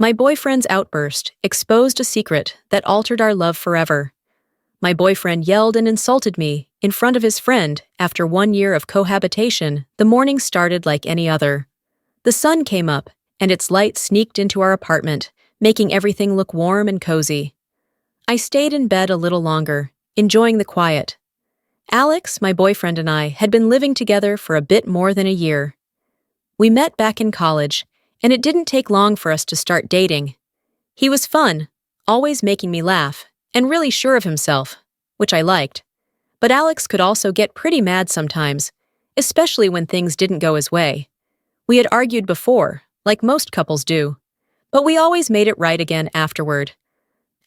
My boyfriend's outburst exposed a secret that altered our love forever. My boyfriend yelled and insulted me in front of his friend after 1 year of cohabitation. The morning started like any other. The sun came up, and its light sneaked into our apartment, making everything look warm and cozy. I stayed in bed a little longer, enjoying the quiet. Alex, my boyfriend, and I had been living together for a bit more than a year. We met back in college, and it didn't take long for us to start dating. He was fun, always making me laugh, and really sure of himself, which I liked. But Alex could also get pretty mad sometimes, especially when things didn't go his way. We had argued before, like most couples do, but we always made it right again afterward.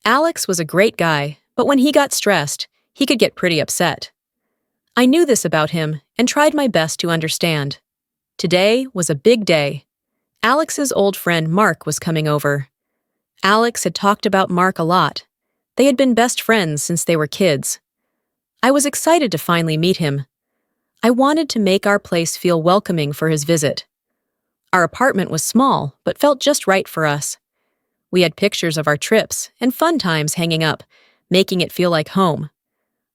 Alex was a great guy, but when he got stressed, he could get pretty upset. I knew this about him and tried my best to understand. Today was a big day. Alex's old friend Mark was coming over. Alex had talked about Mark a lot. They had been best friends since they were kids. I was excited to finally meet him. I wanted to make our place feel welcoming for his visit. Our apartment was small, but felt just right for us. We had pictures of our trips and fun times hanging up, making it feel like home.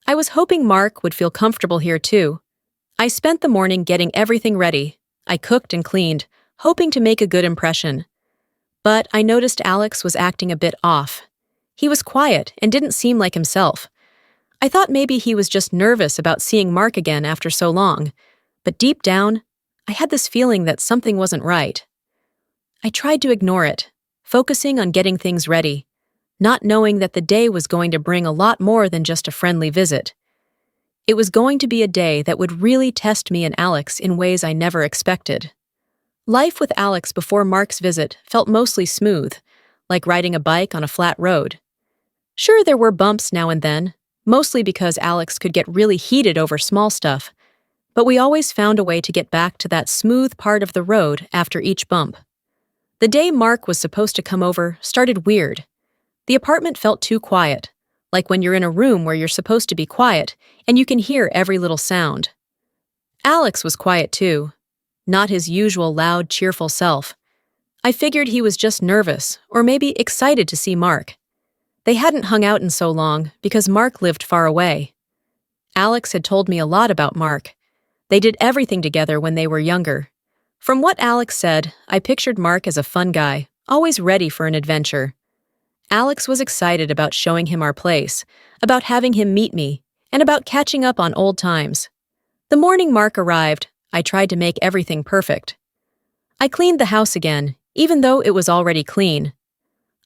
I was hoping Mark would feel comfortable here too. I spent the morning getting everything ready. I cooked and cleaned, hoping to make a good impression. But I noticed Alex was acting a bit off. He was quiet and didn't seem like himself. I thought maybe he was just nervous about seeing Mark again after so long, but deep down, I had this feeling that something wasn't right. I tried to ignore it, focusing on getting things ready, not knowing that the day was going to bring a lot more than just a friendly visit. It was going to be a day that would really test me and Alex in ways I never expected. Life with Alex before Mark's visit felt mostly smooth, like riding a bike on a flat road. Sure, there were bumps now and then, mostly because Alex could get really heated over small stuff, but we always found a way to get back to that smooth part of the road after each bump. The day Mark was supposed to come over started weird. The apartment felt too quiet, like when you're in a room where you're supposed to be quiet and you can hear every little sound. Alex was quiet too, not his usual loud, cheerful self. I figured he was just nervous or maybe excited to see Mark. They hadn't hung out in so long because Mark lived far away. Alex had told me a lot about Mark. They did everything together when they were younger. From what Alex said, I pictured Mark as a fun guy, always ready for an adventure. Alex was excited about showing him our place, about having him meet me, and about catching up on old times. The morning Mark arrived, I tried to make everything perfect. I cleaned the house again, even though it was already clean.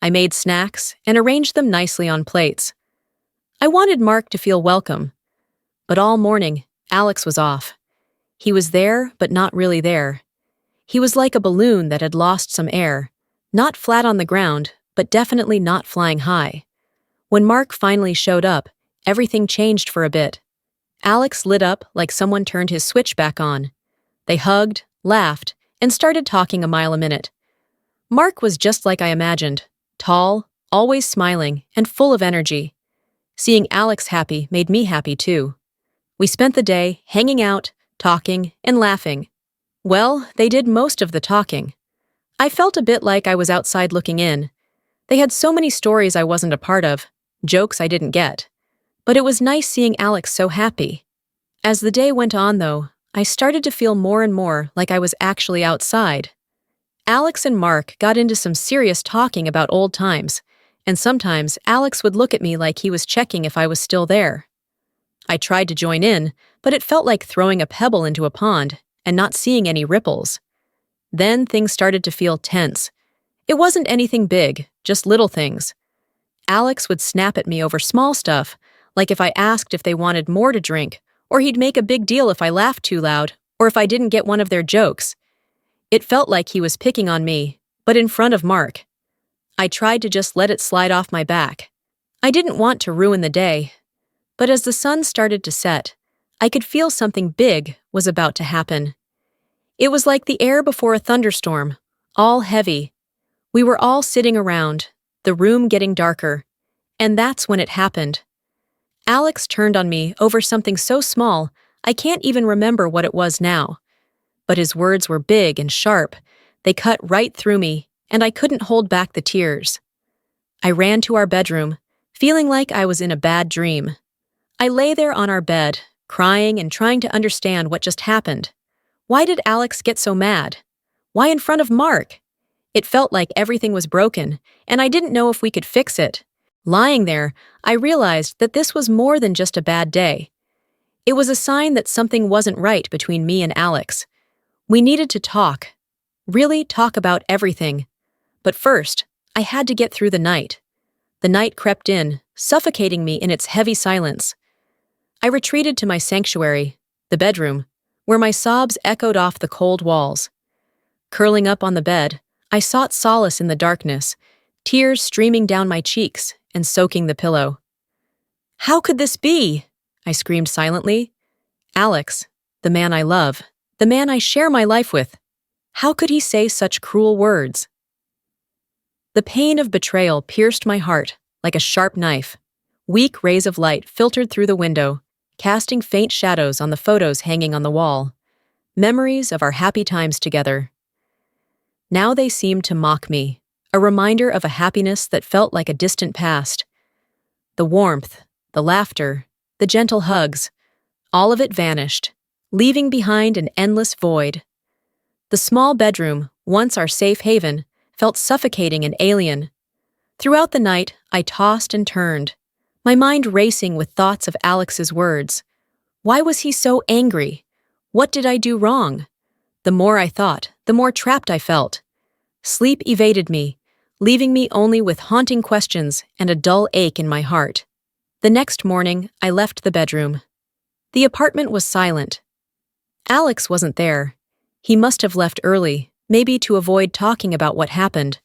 I made snacks and arranged them nicely on plates. I wanted Mark to feel welcome. But all morning, Alex was off. He was there, but not really there. He was like a balloon that had lost some air, not flat on the ground, but definitely not flying high. When Mark finally showed up, everything changed for a bit. Alex lit up like someone turned his switch back on. They hugged, laughed, and started talking a mile a minute. Mark was just like I imagined, tall, always smiling, and full of energy. Seeing Alex happy made me happy too. We spent the day hanging out, talking, and laughing. Well, they did most of the talking. I felt a bit like I was outside looking in. They had so many stories I wasn't a part of, jokes I didn't get. But it was nice seeing Alex so happy. As the day went on, though, I started to feel more and more like I was actually outside. Alex and Mark got into some serious talking about old times, and sometimes Alex would look at me like he was checking if I was still there. I tried to join in, but it felt like throwing a pebble into a pond and not seeing any ripples. Then things started to feel tense. It wasn't anything big, just little things. Alex would snap at me over small stuff, like if I asked if they wanted more to drink, or he'd make a big deal if I laughed too loud, or if I didn't get one of their jokes. It felt like he was picking on me, but in front of Mark. I tried to just let it slide off my back. I didn't want to ruin the day. But as the sun started to set, I could feel something big was about to happen. It was like the air before a thunderstorm, all heavy. We were all sitting around, the room getting darker, and that's when it happened. Alex turned on me over something so small, I can't even remember what it was now. But his words were big and sharp. They cut right through me, and I couldn't hold back the tears. I ran to our bedroom, feeling like I was in a bad dream. I lay there on our bed, crying and trying to understand what just happened. Why did Alex get so mad? Why in front of Mark? It felt like everything was broken, and I didn't know if we could fix it. Lying there, I realized that this was more than just a bad day. It was a sign that something wasn't right between me and Alex. We needed to talk. Really talk about everything. But first, I had to get through the night. The night crept in, suffocating me in its heavy silence. I retreated to my sanctuary, the bedroom, where my sobs echoed off the cold walls. Curling up on the bed, I sought solace in the darkness, tears streaming down my cheeks and soaking the pillow. "How could this be?" I screamed silently. "Alex, the man I love, the man I share my life with. How could he say such cruel words?" The pain of betrayal pierced my heart like a sharp knife. Weak rays of light filtered through the window, casting faint shadows on the photos hanging on the wall. Memories of our happy times together. Now they seemed to mock me, a reminder of a happiness that felt like a distant past. The warmth, the laughter, the gentle hugs, all of it vanished, leaving behind an endless void. The small bedroom, once our safe haven, felt suffocating and alien. Throughout the night, I tossed and turned, my mind racing with thoughts of Alex's words. Why was he so angry? What did I do wrong? The more I thought, the more trapped I felt. Sleep evaded me, leaving me only with haunting questions and a dull ache in my heart. The next morning, I left the bedroom. The apartment was silent. Alex wasn't there. He must have left early, maybe to avoid talking about what happened.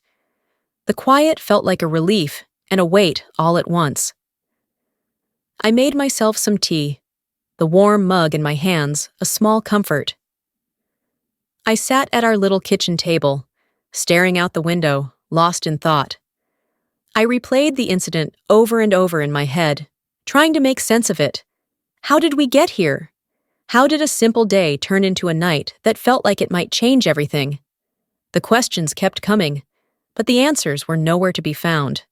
The quiet felt like a relief and a weight all at once. I made myself some tea, the warm mug in my hands, a small comfort. I sat at our little kitchen table, staring out the window, lost in thought. I replayed the incident over and over in my head, trying to make sense of it. How did we get here? How did a simple day turn into a night that felt like it might change everything? The questions kept coming, but the answers were nowhere to be found.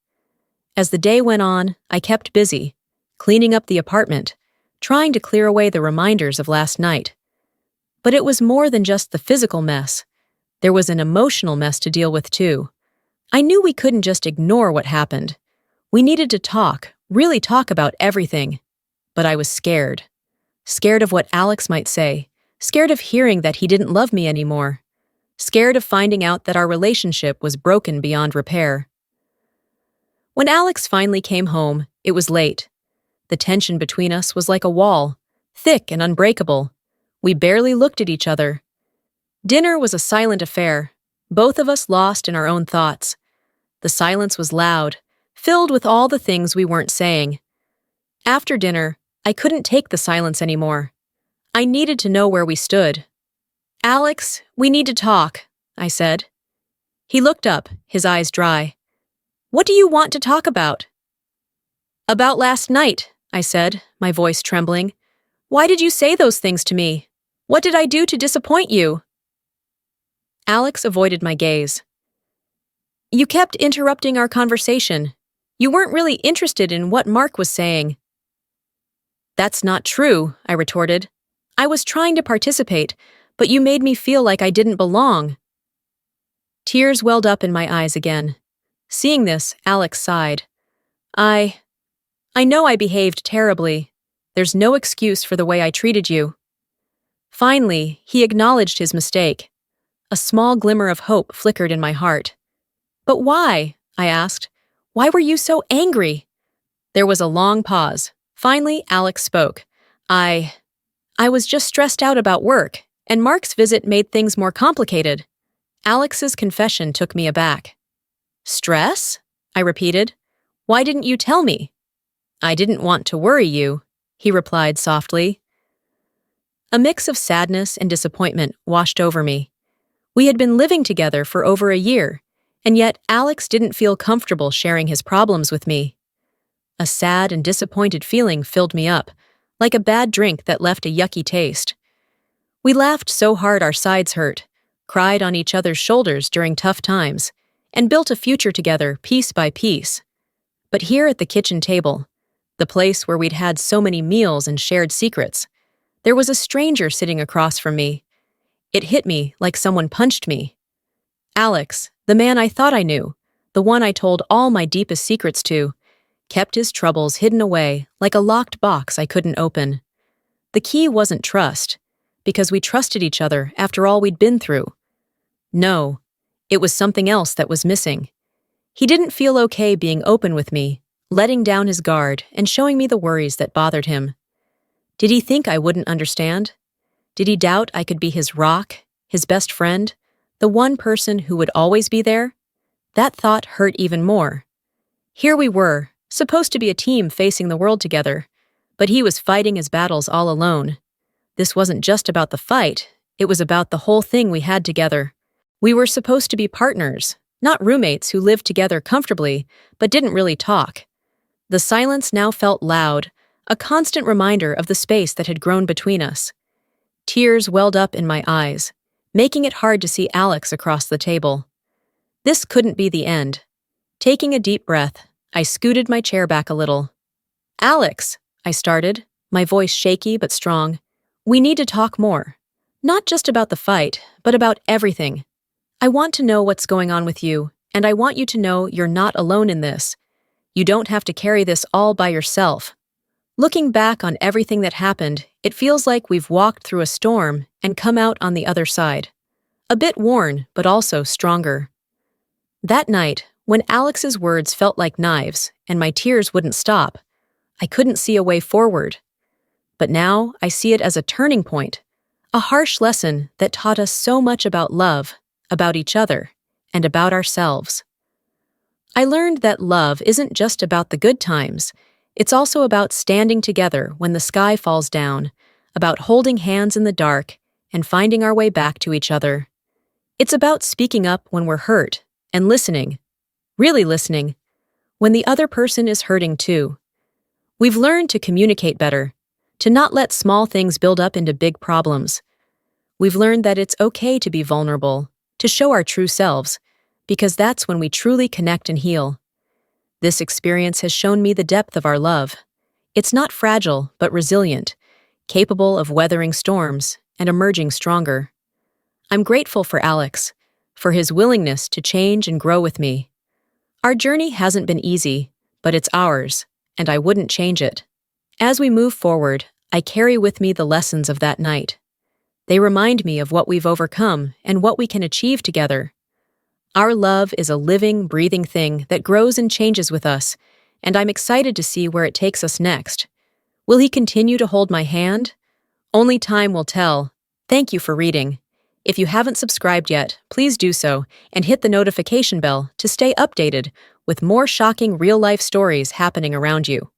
As the day went on, I kept busy, cleaning up the apartment, trying to clear away the reminders of last night. But it was more than just the physical mess. There was an emotional mess to deal with too. I knew we couldn't just ignore what happened. We needed to talk, really talk about everything. But I was scared. Scared of what Alex might say. Scared of hearing that he didn't love me anymore. Scared of finding out that our relationship was broken beyond repair. When Alex finally came home, it was late. The tension between us was like a wall, thick and unbreakable. We barely looked at each other. Dinner was a silent affair, both of us lost in our own thoughts. The silence was loud, filled with all the things we weren't saying. After dinner, I couldn't take the silence anymore. I needed to know where we stood. "Alex, we need to talk," I said. He looked up, his eyes dry. "What do you want to talk about?" "About last night," I said, my voice trembling. "Why did you say those things to me? What did I do to disappoint you?" Alex avoided my gaze. "You kept interrupting our conversation. You weren't really interested in what Mark was saying." "That's not true," I retorted. "I was trying to participate, but you made me feel like I didn't belong." Tears welled up in my eyes again. Seeing this, Alex sighed. I know I behaved terribly. There's no excuse for the way I treated you." Finally, he acknowledged his mistake. A small glimmer of hope flickered in my heart. "But why?" I asked. "Why were you so angry?" There was a long pause. Finally, Alex spoke. I was just stressed out about work, and Mark's visit made things more complicated." Alex's confession took me aback. "Stress?" I repeated. "Why didn't you tell me?" "I didn't want to worry you," he replied softly. A mix of sadness and disappointment washed over me. We had been living together for over a year, and yet Alex didn't feel comfortable sharing his problems with me. A sad and disappointed feeling filled me up, like a bad drink that left a yucky taste. We laughed so hard our sides hurt, cried on each other's shoulders during tough times, and built a future together piece by piece. But here at the kitchen table, the place where we'd had so many meals and shared secrets, there was a stranger sitting across from me. It hit me like someone punched me. Alex, the man I thought I knew, the one I told all my deepest secrets to, kept his troubles hidden away like a locked box I couldn't open. The key wasn't trust, because we trusted each other after all we'd been through. No, it was something else that was missing. He didn't feel okay being open with me, letting down his guard and showing me the worries that bothered him. Did he think I wouldn't understand? Did he doubt I could be his rock, his best friend, the one person who would always be there? That thought hurt even more. Here we were, supposed to be a team facing the world together, but he was fighting his battles all alone. This wasn't just about the fight, it was about the whole thing we had together. We were supposed to be partners, not roommates who lived together comfortably, but didn't really talk. The silence now felt loud, a constant reminder of the space that had grown between us. Tears welled up in my eyes, making it hard to see Alex across the table. This couldn't be the end. Taking a deep breath, I scooted my chair back a little. "Alex," I started, my voice shaky but strong, "we need to talk more. Not just about the fight, but about everything. I want to know what's going on with you, and I want you to know you're not alone in this. You don't have to carry this all by yourself." Looking back on everything that happened, it feels like we've walked through a storm and come out on the other side. A bit worn, but also stronger. That night, when Alex's words felt like knives and my tears wouldn't stop, I couldn't see a way forward. But now I see it as a turning point, a harsh lesson that taught us so much about love, about each other, and about ourselves. I learned that love isn't just about the good times. It's also about standing together when the sky falls down, about holding hands in the dark and finding our way back to each other. It's about speaking up when we're hurt and listening, really listening, when the other person is hurting too. We've learned to communicate better, to not let small things build up into big problems. We've learned that it's okay to be vulnerable, to show our true selves, because that's when we truly connect and heal. This experience has shown me the depth of our love. It's not fragile, but resilient, capable of weathering storms and emerging stronger. I'm grateful for Alex, for his willingness to change and grow with me. Our journey hasn't been easy, but it's ours, and I wouldn't change it. As we move forward, I carry with me the lessons of that night. They remind me of what we've overcome and what we can achieve together. Our love is a living, breathing thing that grows and changes with us, and I'm excited to see where it takes us next. Will he continue to hold my hand? Only time will tell. Thank you for reading. If you haven't subscribed yet, please do so and hit the notification bell to stay updated with more shocking real-life stories happening around you.